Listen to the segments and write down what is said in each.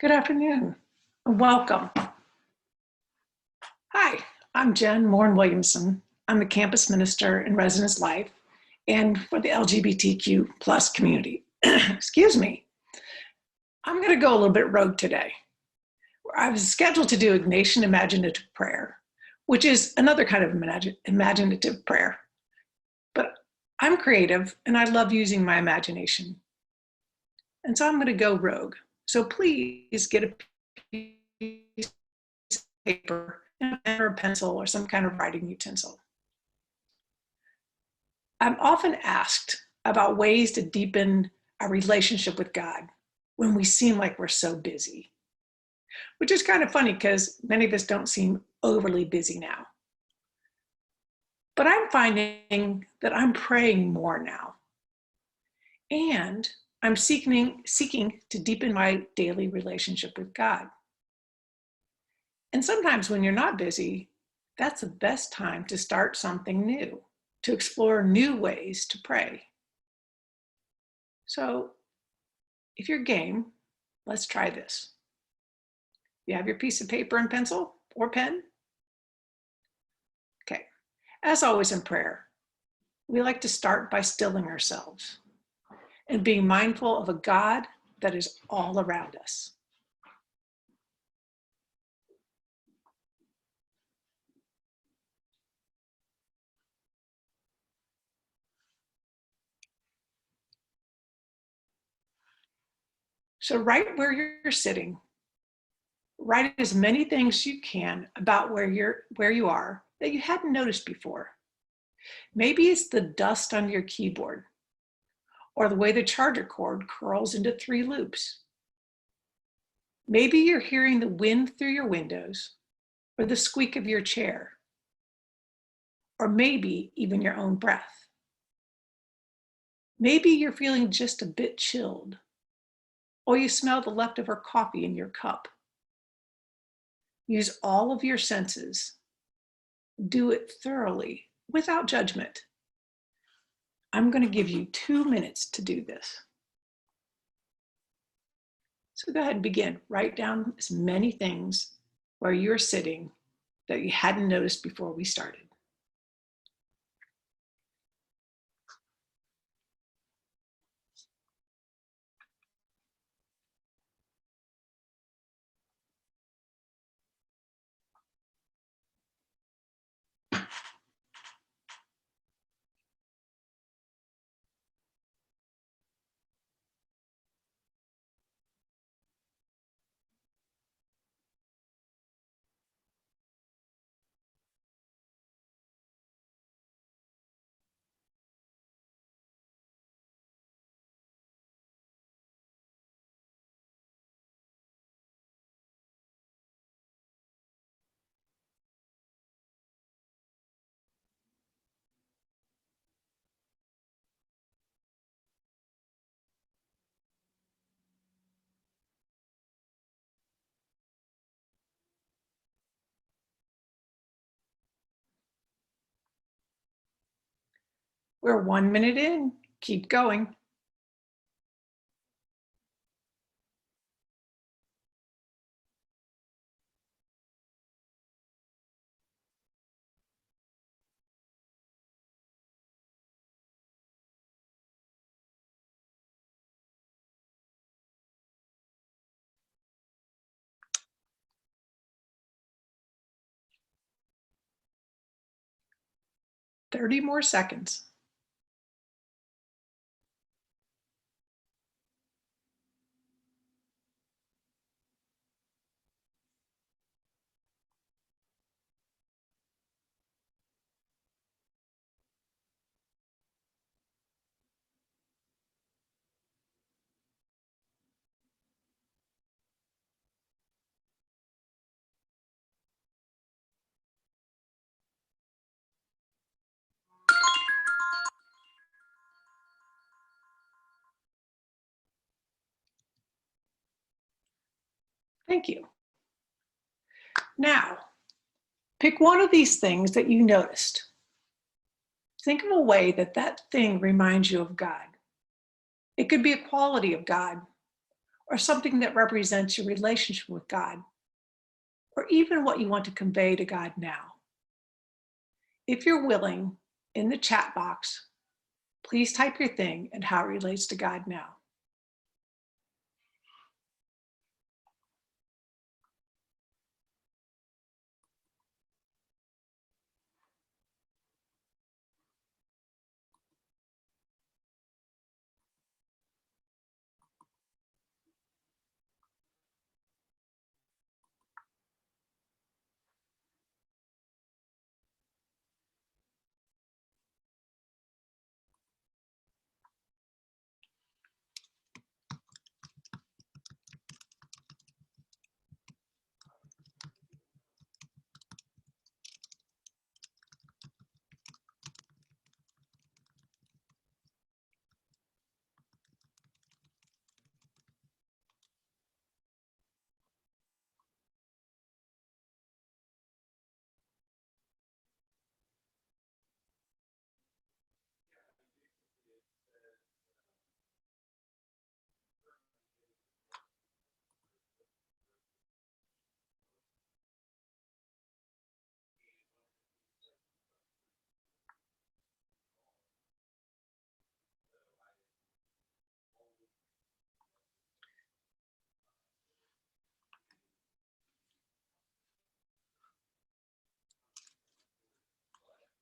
Good afternoon. Welcome. Hi, I'm Jen Morin-Williamson. I'm the campus minister in residence life and for the LGBTQ plus community. Excuse me. I'm going to go a little bit rogue today. I was scheduled to do Ignatian Imaginative prayer, which is another kind of imaginative prayer. But I'm creative and I love using my imagination. And so I'm going to go rogue. So please get a piece of paper and a pen or a pencil or some kind of writing utensil. I'm often asked about ways to deepen our relationship with God when we seem like we're so busy, which is kind of funny because many of us don't seem overly busy now. But I'm finding that I'm praying more now. And I'm seeking to deepen my daily relationship with God. And sometimes when you're not busy, that's the best time to start something new, to explore new ways to pray. So if you're game, let's try this. You have your piece of paper and pencil or pen? Okay. As always in prayer, we like to start by stilling ourselves and being mindful of a God that is all around us. So right where you're sitting, write as many things you can about where you are that you hadn't noticed before. Maybe it's the dust on your keyboard, or the way the charger cord curls into 3 loops. Maybe you're hearing the wind through your windows, or the squeak of your chair, or maybe even your own breath. Maybe you're feeling just a bit chilled, or you smell the leftover coffee in your cup. Use all of your senses. Do it thoroughly, without judgment. I'm going to give you 2 minutes to do this. So go ahead and begin. Write down as many things where you're sitting that you hadn't noticed before we started. We're 1 minute in. Keep going. Thirty more seconds. Thank you. Now, pick one of these things that you noticed. Think of a way that thing reminds you of God. It could be a quality of God, or something that represents your relationship with God, or even what you want to convey to God now. If you're willing, in the chat box, please type your thing and how it relates to God now.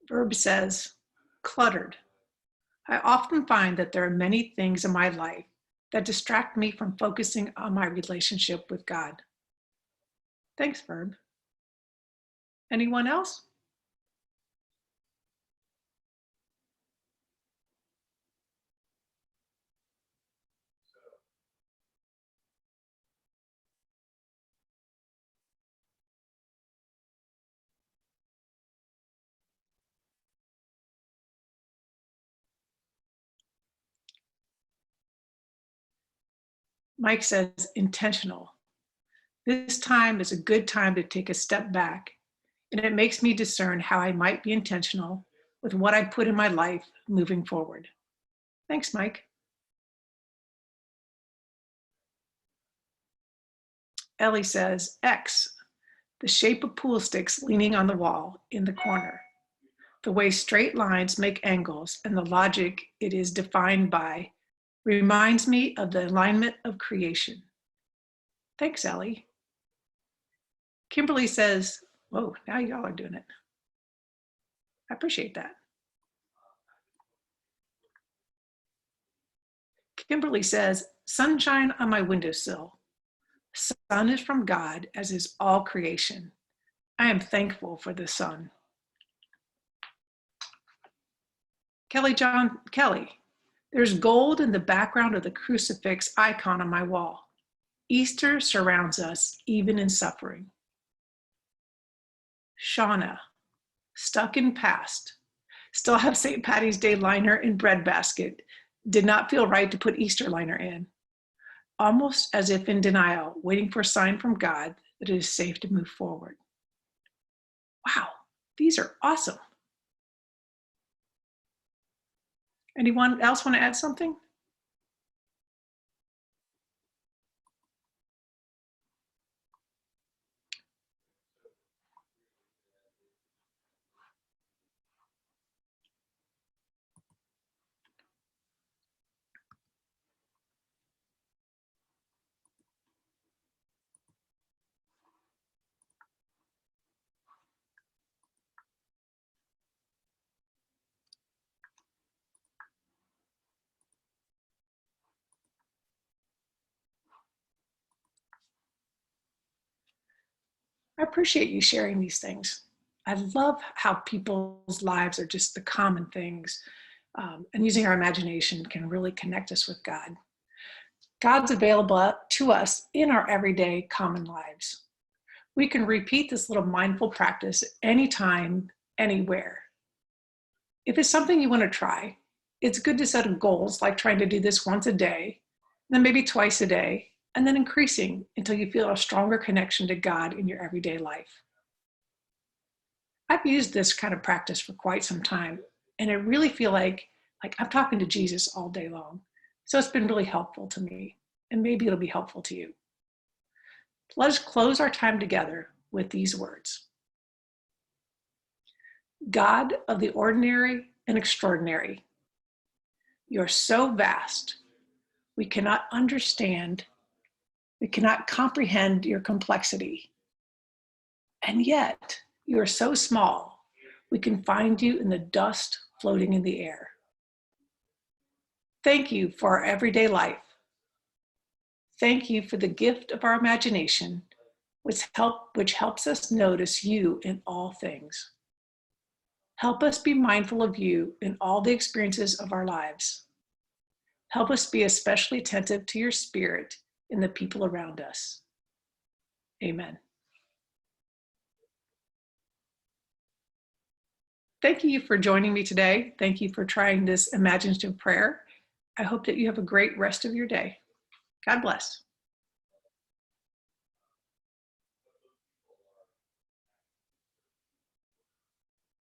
Verb says, cluttered. I often find that there are many things in my life that distract me from focusing on my relationship with God. Thanks, Verb. Anyone else? Mike says, intentional. This time is a good time to take a step back, and it makes me discern how I might be intentional with what I put in my life moving forward. Thanks, Mike. Ellie says, X, the shape of pool sticks leaning on the wall in the corner. The way straight lines make angles and the logic it is defined by reminds me of the alignment of creation. Thanks, Ellie. Kimberly says, whoa, now y'all are doing it. I appreciate that. Kimberly says, sunshine on my windowsill. Sun is from God, as is all creation. I am thankful for the sun. Kelly, there's gold in the background of the crucifix icon on my wall. Easter surrounds us, even in suffering. Shauna, stuck in past. Still have St. Patty's Day liner in breadbasket. Did not feel right to put Easter liner in. Almost as if in denial, waiting for a sign from God that it is safe to move forward. Wow, these are awesome. Anyone else want to add something? I appreciate you sharing these things. I love how people's lives are just the common things, and using our imagination can really connect us with God. God's available to us in our everyday common lives. We can repeat this little mindful practice anytime, anywhere. If it's something you want to try, it's good to set goals like trying to do this once a day, then maybe twice a day, and then increasing until you feel a stronger connection to God in your everyday life. I've used this kind of practice for quite some time, and I really feel like I'm talking to Jesus all day long. So it's been really helpful to me. and maybe it'll be helpful to you. Let us close our time together with these words. God of the ordinary and extraordinary, you are so vast, we cannot understand, we cannot comprehend your complexity. And yet, you are so small, we can find you in the dust floating in the air. Thank you for our everyday life. Thank you for the gift of our imagination, which helps us notice you in all things. Help us be mindful of you in all the experiences of our lives. Help us be especially attentive to your spirit in the people around us. Amen. Thank you for joining me today. Thank you for trying this imaginative prayer. I hope that you have a great rest of your day. God bless.